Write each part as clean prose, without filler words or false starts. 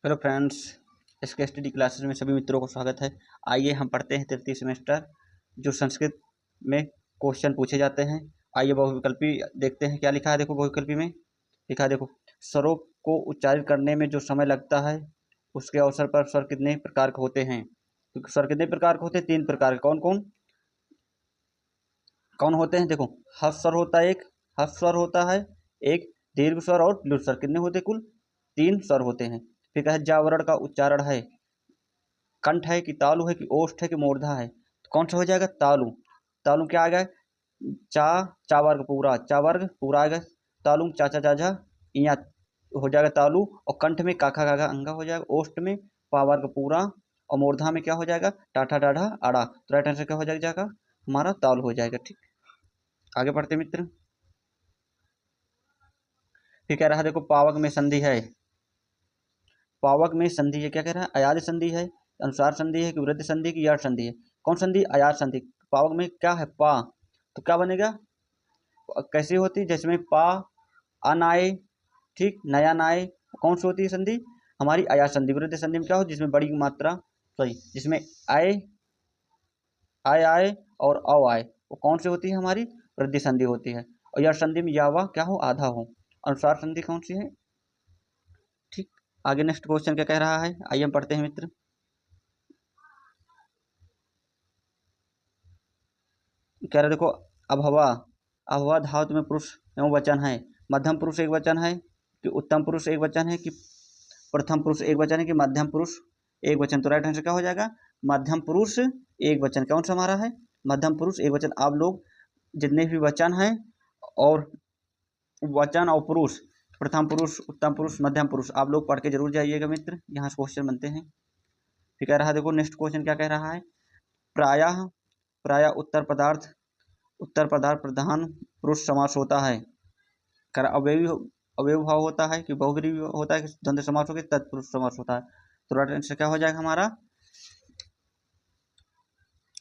Hello friends, इसके study classes में सभी मित्रों को स्वागत है। आइए हम पढ़ते हैं तृतीय सेमेस्टर जो संस्कृत में क्वेश्चन पूछे जाते हैं। आइए बहुविकल्पी देखते हैं क्या लिखा है। देखो बहुविकल्पी में लिखा है, देखो स्वरों को उच्चारित करने में जो समय लगता है उसके अवसर पर स्वर कितने प्रकार के होते हैं। तो स्वर कितने प्रकार के होते हैं? 3 प्रकार के। कौन कौन होते हैं? देखो, हर्ष स्वर होता है, एक हर्ष स्वर होता है, एक दीर्घ स्वर और लुट स्वर। कितने होते? कुल 3 स्वर होते हैं। फिर कहा जावरण का उच्चारण है, कंठ है कि तालु है कि ओष्ठ है कि मूर्धा है। तो कौन सा हो जाएगा? तालु। तालु क्या आ गया? चा वर्ग पूरा, चा वर्ग पूरा आ गया। तालु चा चा जा झा इया हो जाएगा तालु। और कंठ में काखा काखा अंगा हो जाएगा। ओष्ठ में पा वर्ग पूरा। और मूर्धा में क्या हो जाएगा? टाठा डाढ़ा आड़ा। तो राइट आंसर क्या हो जाएगा? हमारा तालु हो जाएगा। ठीक, आगे पढ़ते मित्र। फिर कह रहा है, देखो पावक में संधि है। पावक में संधि है, क्या कह रहा है? अयाज संधि है, अनुसार संधि है कि वृद्धि संधि की यार संधि है। कौन संधि? अयाज संधि। पावक में क्या है? पा। तो क्या बनेगा? कैसी होती? जिसमें पा अनाए, ठीक, नया नाए। कौन सी होती है संधि? हमारी अयाज संधि। वृद्धि संधि में क्या हो? जिसमें बड़ी मात्रा, सॉरी, जिसमें आए आए आए और अव आए, वो कौन सी होती है? हमारी वृद्धि संधि होती है। और यार संधि में यावा क्या हो? आधा हो। अनुसार संधि कौन सी है? ठीक, आगे नेक्स्ट क्वेश्चन क्या कह रहा है, आइए हम पढ़ते हैं मित्र। कह रहे देखो, अभवा अभवा धातु में पुरुष एवं वचन है। मध्यम पुरुष एक वचन है कि उत्तम पुरुष एक वचन है कि प्रथम पुरुष एक वचन है कि मध्यम पुरुष एक वचन। तो राइट आंसर क्या हो जाएगा? मध्यम पुरुष एक वचन। कौन सा हमारा है? मध्यम पुरुष एक वचन। आप लोग जितने भी वचन हैं और वचन और पुरुष, प्रथम पुरुष, उत्तम पुरुष, मध्यम पुरुष, आप लोग पढ़ के जरूर जाइएगा मित्र, यहाँ से क्वेश्चन बनते हैं। फिर कह रहा है, देखो नेक्स्ट क्वेश्चन क्या कह रहा है। प्रायः प्रायः उत्तर पदार्थ प्रधान पुरुष समास होता है। कर अवयवी भाव होता है कि बहुब्रीहि होता है कि द्वंद्व समास हो के तत्पुरुष समास होता है। तो राइट आंसर क्या हो जाएगा हमारा?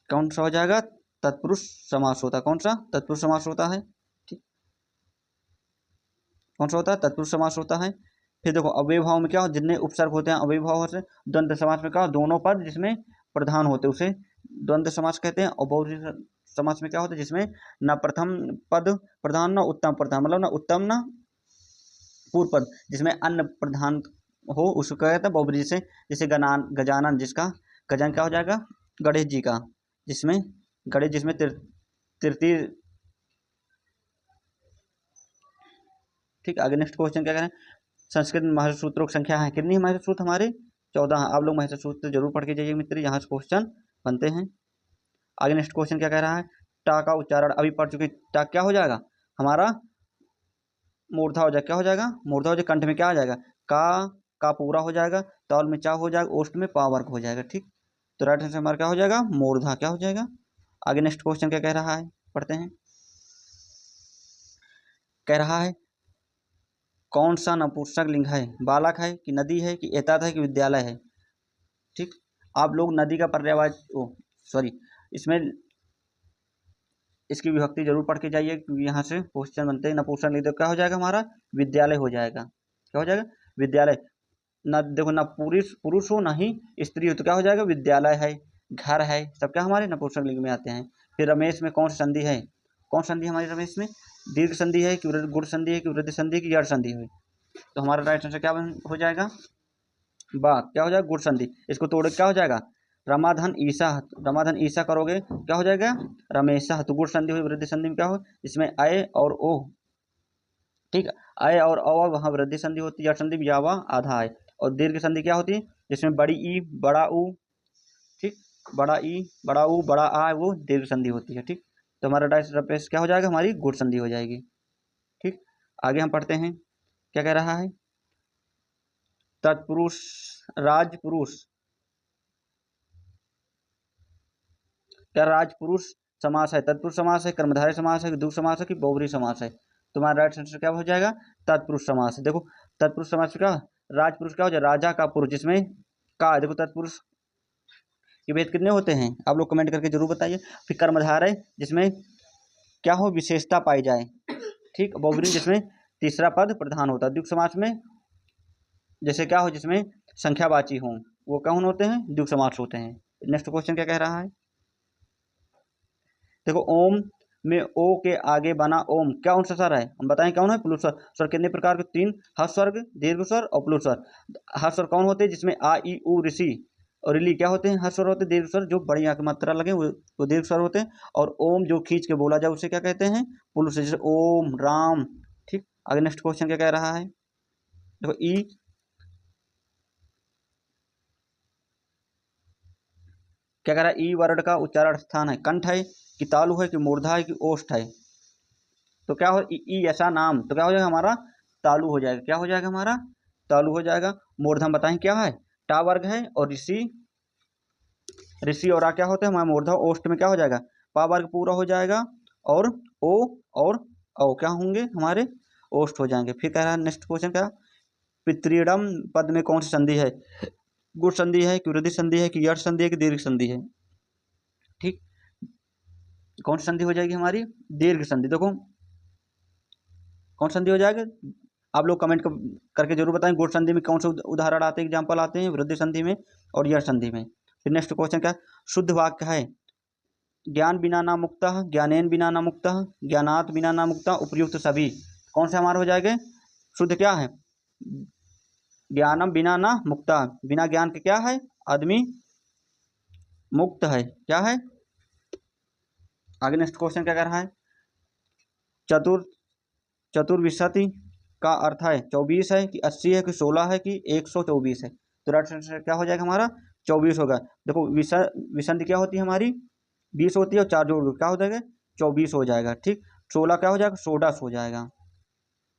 कौन सा हो जाएगा? तत्पुरुष समास होता है। कौन सा? तत्पुरुष समास होता है। ठीक, कौन सा होता है? तत्पुरुष समास होता है। फिर देखो अव्यय भाव में क्या हो? जितने उपसर्ग होते हैं अव्यय भाव से। द्वंद्व समास में क्या हो? दोनों पद जिसमें प्रधान होते उसे द्वंद्व समास कहते हैं। और बहुब्रीहि समास में क्या होता है? जिसमें न प्रथम पद प्रधान न उत्तम प्रधान, मतलब न उत्तम न पूर्व पद, जिसमें अन्य प्रधान हो उसको क्या कहते हैं? बहुब्रीहि से। जैसे गजानन, जिसका गजान क्या हो जाएगा? गणेश जी का, जिसमें गणेश, जिसमें तृतीय। ठीक, आगे नेक्स्ट क्वेश्चन क्या करें। संस्कृत में महर्षि सूत्रों की संख्या है कितनी? महर्षि सूत्र हमारे 14 हैं। आप लोग महर्षि सूत्र जरूर पढ़ के जाइए मित्र, यहाँ से क्वेश्चन बनते हैं। आगे नेक्स्ट क्वेश्चन क्या कह रहा है। टा का उच्चारण अभी पढ़ चुके। टा क्या हो जाएगा हमारा? मूर्धा हो जाएगा। क्या हो जाएगा? मूर्धा हो जाएगा। कंठ में क्या आ जाएगा? का पूरा हो जाएगा। ताल में चा हो जाएगा। ओष्ठ में पा वर्ग हो जाएगा। ठीक, तो राइट आंसर हमारा क्या हो जाएगा? मूर्धा। क्या हो जाएगा? आगे नेक्स्ट क्वेश्चन क्या कह रहा है, पढ़ते हैं। कह रहा है कौन सा नपुंसक लिंग है? बालक है कि नदी है कि एतद है कि विद्यालय है। ठीक, आप लोग नदी का पर्यायवाची, सॉरी, इसमें इसकी विभक्ति जरूर पढ़ के जाइए क्योंकि यहाँ से क्वेश्चन बनते हैं। नपुंसक लिंग तो क्या हो जाएगा हमारा? विद्यालय हो जाएगा। क्या हो जाएगा? विद्यालय। न देखो, न पुरुष पुरुष हो ना ही स्त्री हो, तो क्या हो जाएगा? विद्यालय है, घर है, सब क्या हमारे नपुंसक लिंग में आते हैं। फिर रमेश में कौन सी संधि है? कौन संधि हमारी रमेश में? दीर्घ संधि है कि गुण संधि है कि वृद्धि संधि की जड़ संधि है। तो हमारा राइट आंसर क्या हो जाएगा? क्या हो जाएगा? गुण संधि। इसको तोड़ क्या हो जाएगा? रमाधन ईसा करोगे क्या हो जाएगा? रमेशा। तो गुण संधि हुई। वृद्धि संधि में क्या हो? इसमें अय और ओ, ठीक, अय और अ वहाँ वृद्धि संधि होती है। जड़ संधि में यावा आधा है। और दीर्घ संधि क्या होती है? जिसमें बड़ी ई बड़ा ऊ, ठीक, बड़ा ई बड़ा ऊ बड़ा आ, वो दीर्घ संधि होती है। ठीक, तो हमारा डायस क्या हो जाएगा? हमारी गुण संधि हो जाएगी। ठीक, आगे हम पढ़ते हैं क्या कह रहा है। तत्पुरुष राजपुरुष, क्या राजपुरुष समास है? तत्पुरुष समास है, कर्मधारय समास है, द्विगु समास है कि बहुब्रीहि समास है? तुम्हारा राइट आंसर क्या हो जाएगा? तत्पुरुष समास है। देखो तत्पुरुष समास क्या? राजपुरुष क्या हो जाए? राजा का पुरुष, जिसमें का, देखो तत्पुरुष के भेद कितने होते हैं आप लोग कमेंट करके जरूर बताइए। फिर कर्मधारय, जिसमें क्या हो? विशेषता पाई जाए। ठीक, बहुब्रीहि जिसमें तीसरा पद प्रधान होता है। द्विगु समास में जैसे क्या हो? जिसमें संख्यावाची हों वो कौन होते हैं? द्विगु समास होते हैं। नेक्स्ट क्वेश्चन क्या कह रहा है? देखो ओम में ओ के आगे बना ओम क्या कौन सा स्वर है? हम बताएं कौन है? प्लुत स्वर। स्वर कितने प्रकार के? 3, हर्ष स्वर्ग, दीर्घ स्वर और प्लुत स्वर। हर्ष स्वर कौन होते हैं? जिसमें आ ई उ ऋषि और रिली क्या होते हैं? हर्ष स्वर होते हैं। दीर्घ स्वर जो बड़ी आंख मात्रा लगे वो दीर्घ स्वर होते हैं। और ओम जो खींच के बोला जाए उसे क्या कहते हैं? प्लुत स्वर। जैसे ओम राम। ठीक, आगे नेक्स्ट क्वेश्चन क्या कह रहा है? देखो ई क्या कह रहा है? ई वर्ण का उच्चारण स्थान है कंठ है कि तालु है कि मूर्धा है कि ओष्ठ है? तो क्या हो? ई ऐसा नाम तो क्या हो जाएगा हमारा? तालु हो जाएगा। क्या हो जाएगा हमारा? तालु हो जाएगा। मूर्धम बताएं क्या है? टा वर्ग है और ऋषि, ऋषि और आ क्या होते हैं हमारा? मूर्धा। ओष्ठ में क्या हो जाएगा? पा वर्ग पूरा हो जाएगा और ओ और औ क्या होंगे हमारे? ओष्ठ हो जाएंगे। फिर कह रहा है नेक्स्ट क्वेश्चन क्या? पितृडम पद में कौन सी संधि है? गुण संधि है कि वृद्धि संधि है कि यश संधि है कि दीर्घ संधि है? ठीक, कौन सी संधि हो जाएगी हमारी? दीर्घ संधि। देखो कौन संधि हो जाएगा? आप लोग कमेंट करके जरूर बताएं गुण संधि में कौन से उदाहरण आते हैं, एग्जाम्पल आते हैं वृद्धि संधि में और यश संधि में। फिर नेक्स्ट क्वेश्चन क्या? शुद्ध वाक्य है ज्ञान बिना ना मुक्तः, ज्ञानेन बिना ना मुक्तः, ज्ञानात बिना ना मुक्तः, उपयुक्त सभी कौन से हमारे हो जाएंगे? शुद्ध क्या है? ज्ञानम बिना ना मुक्तः, बिना ज्ञान के क्या है? आदमी मुक्त है। क्या है? आगे नेक्स्ट क्वेश्चन क्या कर रहा है? चतुर चतुर्विशति का अर्थ है 24 है कि 80 है कि 16 है कि 124 है? तो राइट आंसर क्या हो जाएगा हमारा? 24 होगा। देखो विसंधि क्या होती है हमारी? 20 होती है और 4 जोड़ क्या हो जाएगा? 24 हो जाएगा। ठीक, 16 क्या हो जाएगा? 16 हो जाएगा।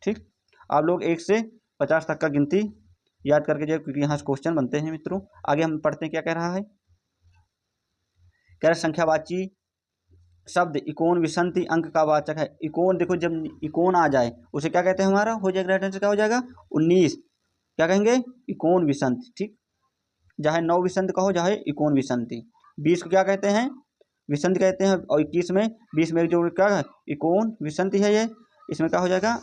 ठीक, आप लोग 1 से 50 तक का गिनती याद करके जाए क्योंकि यहाँ से क्वेश्चन बनते हैं मित्रों। आगे हम पढ़ते हैं क्या कह रहा है? कह रहा संख्यावाची शब्द इकोन विसंति अंक का वाचक है। इकोन देखो जब इकोन आ जाए उसे क्या कहते हैं? हमारा हो जाएगा राइट आंसर क्या हो जाएगा? 19 क्या कहेंगे? इकोन विसंति। ठीक, चाहे 9 विसंति कहो चाहे इकोन विसंति। 20 को क्या कहते हैं? विसंति कहते हैं। और 21 में 20 में जो क्या है? इकोन विसंति है ये। इसमें क्या हो जाएगा?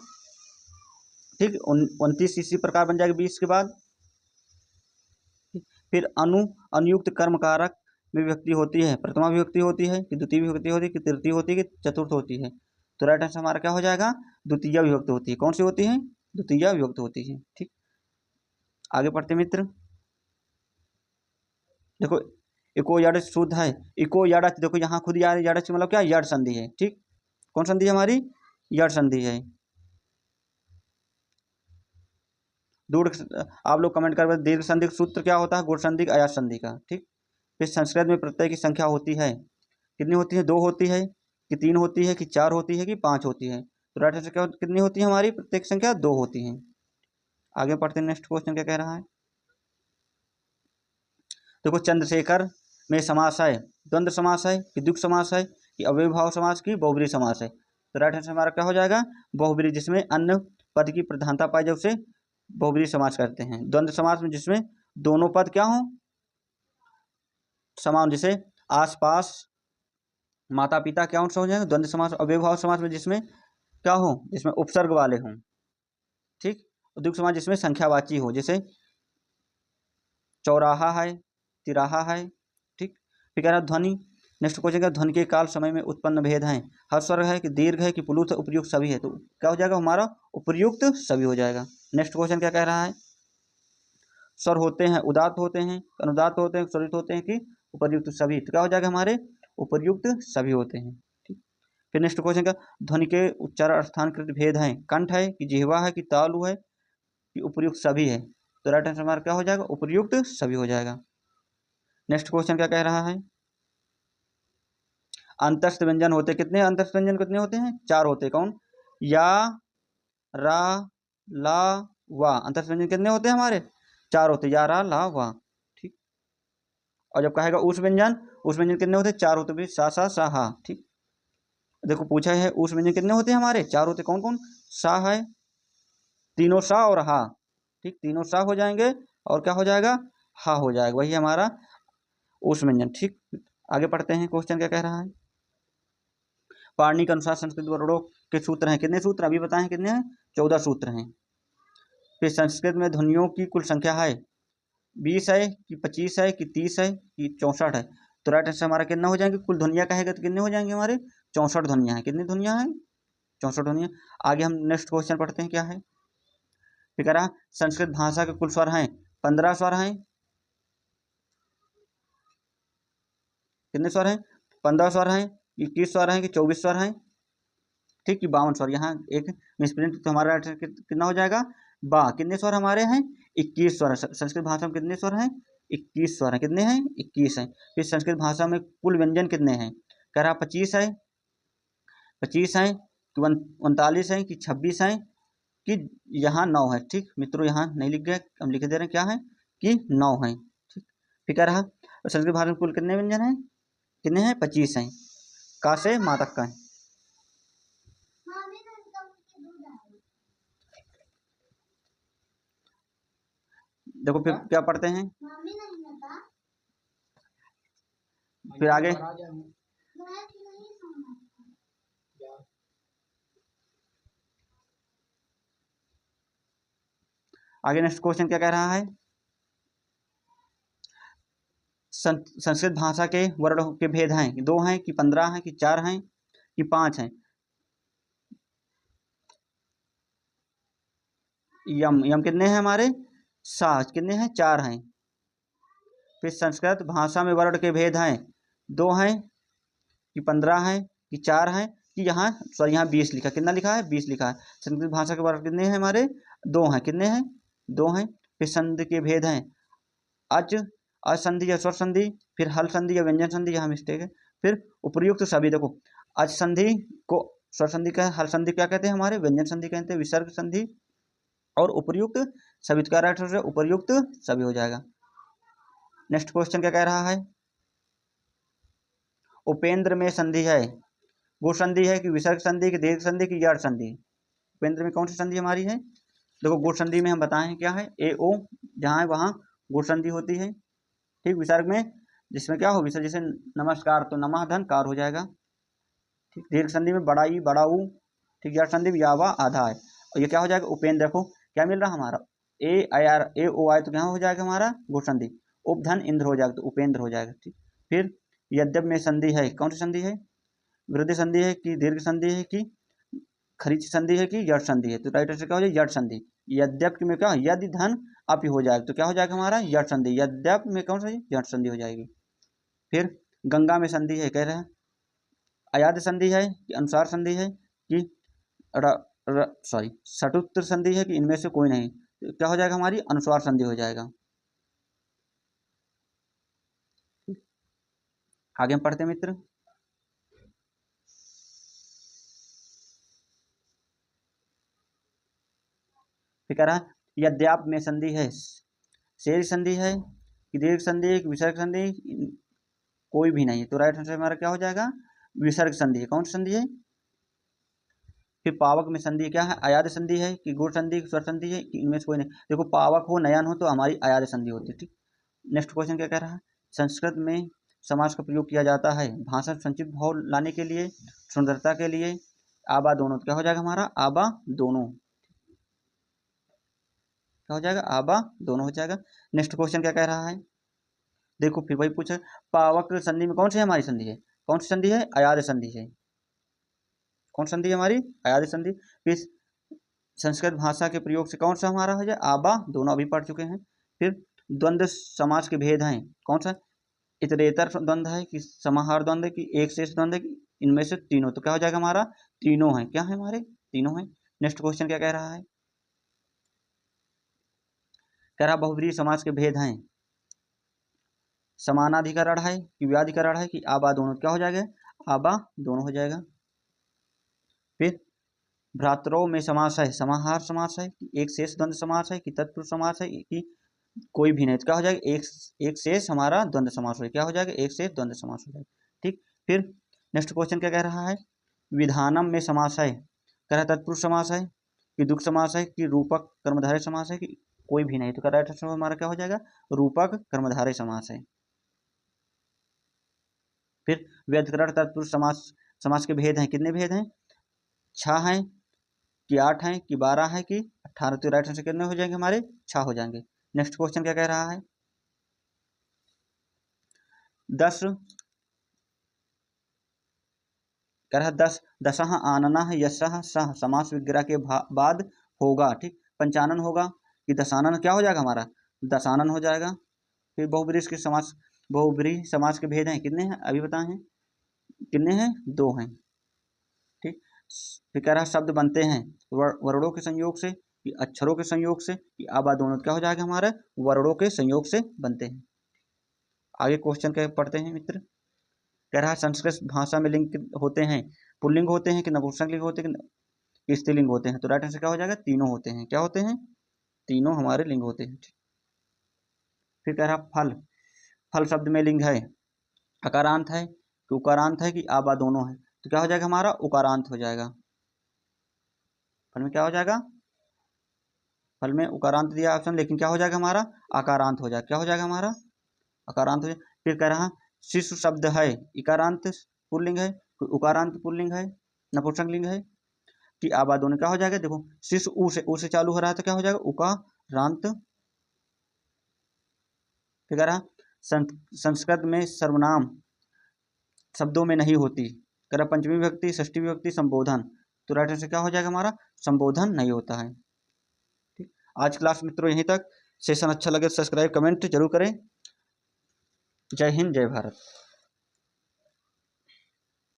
ठीक, 29 इसी प्रकार बन जाएगा 20 के बाद। फिर अनुयुक्त कर्म कारक में विभक्ति होती है, प्रथमा विभक्ति होती है कि द्वितीय विभक्ति होती है कि तृतीय होती है कि चतुर्थ होती है? तो राइट आंसर हमारा क्या हो जाएगा? द्वितीय विभक्ति होती है। कौन सी होती है? द्वितीय विभक्ति होती है। ठीक, आगे पढ़ते मित्र। देखो इको यड़ शुद्ध है। इको यड़ देखो यहाँ खुद यार यड़ मतलब क्या? यड़ संधि है। ठीक, कौन संधि है हमारी? यड़ संधि है। दूर आप लोग कमेंट कर दीर्घ संधि सूत्र क्या होता है? गुण संधि अयास संधि का। ठीक, फिर संस्कृत में प्रत्यय की संख्या होती है कितनी होती है? 2 होती है कि 3 होती है कि 4 होती है कि 5 होती है? तो राइट आंसर क्या कितनी होती है हमारी? प्रत्येक संख्या 2 होती है। आगे पढ़ते हैं नेक्स्ट क्वेश्चन क्या कह रहा है? देखो चंद्रशेखर में समास है द्वंद्व समास है कि द्विगु समास है कि अव्ययभाव समास की बहुब्रीहि समास है? तो राइट आंसर हमारा क्या हो जाएगा? बहुब्रीहि, जिसमें अन्य पद की प्रधानता पाई जाए उसे बहुब्रीहि समास करते हैं। द्वंद्व समास में जिसमें दोनों पद क्या हों? समान, जैसे आसपास, माता पिता क्या हो जाएगा? द्वंद्व समास। अव्ययभाव समास में जिसमें क्या हो? जिसमें उपसर्ग वाले हों। ठीक, द्विगु समास जिसमें संख्यावाची हो, जैसे चौराहा है, तिराहा है। ठीक, फिर कह रहा ध्वनि। नेक्स्ट क्वेश्चन क्या? ध्वनि के काल समय में उत्पन्न भेद हैं। हर स्वर है कि दीर्घ है कि प्लुत उपयुक्त सभी है? तो क्या हो जाएगा हमारा? उपयुक्त सभी हो जाएगा। नेक्स्ट क्वेश्चन क्या कह रहा है? स्वर होते हैं उदात्त होते हैं, अनुदात्त होते हैं, स्वरित होते हैं कि उपयुक्त सभी? तो क्या हो जाएगा हमारे? उपयुक्त सभी होते हैं। ठीक, फिर नेक्स्ट क्वेश्चन क्या? ध्वनि के उच्चारण स्थानकृत भेद हैं। कंठ है कि जिह्वा है कि तालु है कि उपयुक्त सभी है? तो राइट आंसर हमारा क्या हो जाएगा? उपयुक्त सभी हो जाएगा। नेक्स्ट क्वेश्चन क्या कह रहा है? अंतस्थ व्यंजन होते कितने? अंतस्थ व्यंजन कितने होते हैं? 4 होते। कौन? या, रा, ला, वा। अंतस्थ व्यंजन कितने होते हैं हमारे? 4 होते। या, रा, ला, वा। ठीक, और जब कहेगा उस व्यंजन, उस व्यंजन कितने होते? 4 होते भी, सा, सा, सा, हा। ठीक, देखो पूछा है उस व्यंजन कितने होते हैं हमारे? 4 होते। कौन कौन? सा है, तीनों सा और हा। ठीक, तीनों सा हो जाएंगे और क्या हो जाएगा? हा हो जाएगा। वही हमारा उस व्यंजन। ठीक, आगे पढ़ते हैं क्वेश्चन क्या कह रहा है? पाणिनि के अनुसार संस्कृत वर्णों के सूत्र हैं कितने? सूत्र अभी बताए हैं कितने हैं? 14 सूत्र हैं। फिर संस्कृत में ध्वनियों की कुल संख्या है 20 है कि 25 है कि 30 है कि 64 है। तो राइट आंसर हमारा कितना हो जाएंगे, कुल ध्वनिया कहेगा तो कितने हो जाएंगे हमारे 64 ध्वनिया है। कितनी ध्वनिया है 64 ध्वनिया। आगे हम नेक्स्ट क्वेश्चन पढ़ते हैं क्या है। फिर कह रहा संस्कृत भाषा के कुल स्वर हैं 15 स्वर हैं। कितने स्वर हैं 15 स्वर हैं, 21 स्वर हैं कि 24 स्वर हैं, ठीक कि 52 स्वर। यहाँ एक मिसप्रिंट तो हमारा कितना हो जाएगा कितने स्वर हमारे हैं 21 स्वर। संस्कृत भाषा में कितने स्वर हैं 21 स्वर हैं। कितने हैं 21 हैं। फिर संस्कृत भाषा में कुल व्यंजन कितने हैं, कह रहा 25 है, 25 हैं कि 39 हैं कि 26 हैं कि यहाँ 9 है। ठीक मित्रों यहाँ नहीं लिख गए, हम लिख दे रहे हैं क्या है कि 9 है। ठीक फिर कह रहा संस्कृत भाषा में कुल कितने व्यंजन हैं, कितने हैं 25 हैं, का से माँ तक का है। देखो फिर क्या पढ़ते हैं, फिर आगे नेक्स्ट क्वेश्चन क्या कह रहा है। संस्कृत भाषा के वर्ण के भेद हैं, 2 हैं कि 15 हैं कि 4 हैं कि 5 हैं। यम यम कितने हैं हमारे 7, कितने हैं 4 हैं। फिर संस्कृत भाषा में वर्ण के भेद हैं, 2 हैं कि 15 हैं कि 4 हैं कि यहाँ सॉरी यहाँ 20 लिखा, कितना लिखा है 20 लिखा है। संस्कृत भाषा के वर्ण कितने हैं हमारे 2 हैं, कितने हैं 2 हैं। फिर संधि के भेद हैं, अच असंधि या स्वर संधि, फिर हल संधि या व्यंजन संधि, यहाँ मिस्टेक है। फिर उपर्युक्त सभी, देखो अच संधि को स्वर संधि का, हल संधि क्या कहते हैं हमारे व्यंजन संधि कहते हैं, विसर्ग संधि, और उपर्युक्त सभी का राइट आंसर उपर्युक्त सभी हो जाएगा। नेक्स्ट क्वेश्चन क्या कह रहा है, उपेंद्र में संधि है, गुण संधि है कि विसर्ग संधि की दीर्घ संधि की यड़ संधि। उपेंद्र में कौन सी संधि हमारी है, देखो गुण संधि में हम बताएं क्या है ए ओ, जहाँ है वहाँ गुण संधि होती है। ठीक विसर्ग में जिसमें क्या हो विसर्ग, जैसे नमस्कार तो नमः धन कार हो जाएगा। ठीक दीर्घ संधि में बड़ा ई बड़ा ऊ, ठीक यड़ संधि में यावा आधा है, और ये क्या हो जाएगा उपेंद्र। देखो क्या मिल रहा हमारा ए आई आर ए ओ आई, तो क्या हो जाएगा हमारा गुण संधि, उपधन इंद्र हो जाएगा तो उपेंद्र हो जाएगा। ठीक फिर यद्यप में संधि है, कौन सी संधि है, वृद्धि संधि है कि दीर्घ संधि है कि खरीच संधि है कि यड़ संधि है, तो राइट आंसर क्या हो जाएगा यड़ संधि। यद्यप में क्या यदि धन अप हो जाएगा तो क्या हो जाएगा हमारा यड़ संधि, यद्यप में कौन सा यड़ संधि हो जाएगी। फिर गंगा में संधि है, कह रहे हैं अयाद संधि है कि अनुसार संधि है कि सॉरी सटुत्र संधि है कि इनमें से कोई नहीं, तो क्या हो जाएगा हमारी अनुस्वार संधि हो जाएगा। आगे हम पढ़ते हैं मित्र, फिर कह रहा यद्याप में संधि है, शेर संधि है कि दीर्घ संधि है कि विसर्ग संधि, कोई भी नहीं, तो राइट आंसर हमारा क्या हो जाएगा विसर्ग संधि है। कौन सी संधि है। फिर पावक में संधि क्या है, अयाद संधि है कि गुण संधि स्वर संधि है कि इनमें से कोई नहीं। देखो पावक हो नयन हो तो हमारी अयाद संधि होती है। ठीक नेक्स्ट क्वेश्चन क्या कह रहा है, संस्कृत में समास का प्रयोग किया जाता है भाषा संचित भाव लाने के लिए, सुंदरता के लिए, आबा दोनों, तो क्या हो जाएगा हमारा आबा दोनों, क्या हो जाएगा आबा दोनों हो जाएगा। नेक्स्ट क्वेश्चन क्या कह रहा है, देखो फिर वही पूछा पावक संधि में कौन सी हमारी संधि है, कौन सी संधि है अयाद संधि है। कौन संधि हमारी अयाद संधि। फिर संस्कृत भाषा के प्रयोग से कौन सा हमारा हो जाए आबा दोनों, अभी पढ़ चुके हैं। फिर द्वंद्व समास के भेद हैं, कौन सा इतरेतर द्वंद्व है कि समाहार द्वंद्व है कि एक शेष द्वंद्व है कि इनमें से तीनों, तो क्या हो जाएगा हमारा तीनों है, क्या है हमारे तीनों है। नेक्स्ट क्वेश्चन क्या कह रहा है, कह रहा बहुब्रीहि समास के भेद हैं, समानाधिकरण है कि व्याधिकरण है कि आबा दोनों, क्या हो जाएगा आबा दोनों हो जाएगा। फिर भ्रातरों में समास है, समाहार समास है कि एक शेष द्वंद्व समास है कि तत्पुरुष समास है कि कोई भी नहीं, तो क्या हो जाएगा एक शेष हमारा द्वंद्व समास हो, क्या हो जाएगा एक शेष द्वंद्व समास हो जाएगा। ठीक फिर नेक्स्ट क्वेश्चन क्या कह रहा है, विधानम में समास है, कह रहा तत्पुरुष समास है कि दुख समास है कि रूपक कर्मधारय समास है कि कोई भी नहीं, तो कह राइट आंसर हमारा क्या हो जाएगा रूपक कर्मधारय समास है। फिर व्यधिकरण तत्पुरुष समास, समास के भेद हैं, कितने भेद हैं 6 हैं कि 8 हैं कि 12 है कि 18, तो राइट आंसर कितने हो जाएंगे हमारे 6 हो जाएंगे। नेक्स्ट क्वेश्चन क्या कह रहा है, 10 कह रहा 10 दशः आननः यशः सह समास विग्रह के बाद होगा। ठीक, पंचानन होगा कि दशानन, क्या हो जाएगा हमारा, दशानन हो जाएगा। फिर बहुब्रीहि के समास, बहुब्रीहि समास के भेद हैं कितने हैं, अभी बताए हैं कितने हैं, 2 हैं। ठीक, फिर कह रहा शब्द बनते हैं वर्णों के संयोग से कि अक्षरों के संयोग से कि आबा दोनों क्या हो जाएगा हमारा, वर्णों के संयोग से बनते हैं। आगे क्वेश्चन के पढ़ते हैं मित्र। कह रहा संस्कृत भाषा में लिंग होते हैं, पुल्लिंग होते हैं कि नपुंसक लिंग होते हैं कि स्त्रीलिंग होते हैं, तो राइट आंसर क्या हो जाएगा, तीनों होते हैं। क्या होते हैं, तीनों हमारे लिंग होते हैं। फिर कह रहा फल, फल शब्द में लिंग है, अकारांत है कि उकारांत है कि आबा दोनों है, तो क्या हो जाएगा हमारा, उकारांत हो जाएगा। फल में क्या हो जाएगा, फल में उकारांत दिया ऑप्शन, लेकिन क्या हो जाएगा हमारा, आकारांत हो जाएगा। क्या हो जाएगा हमारा, अकारांत हो जाएगा। फिर कह रहा शिशु शब्द है, इकारांत पुल्लिंग है, उकारांत पुल्लिंग है, नपुंसक लिंग है कि आबा दोनों, क्या हो जाएगा, देखो शिशु ऊ से चालू हो रहा है तो क्या हो जाएगा, उकारांत। फिर कह रहा संस्कृत में सर्वनाम शब्दों में नहीं होती, कह रहा पंचमी विभक्ति, षष्ठी विभक्ति, संबोधन, तो राइट आंसर क्या हो जाएगा हमारा, संबोधन नहीं होता है। ठीक, आज क्लास मित्रों यहीं तक। सेशन अच्छा लगे सब्सक्राइब कमेंट जरूर करें। जय हिंद, जय भारत।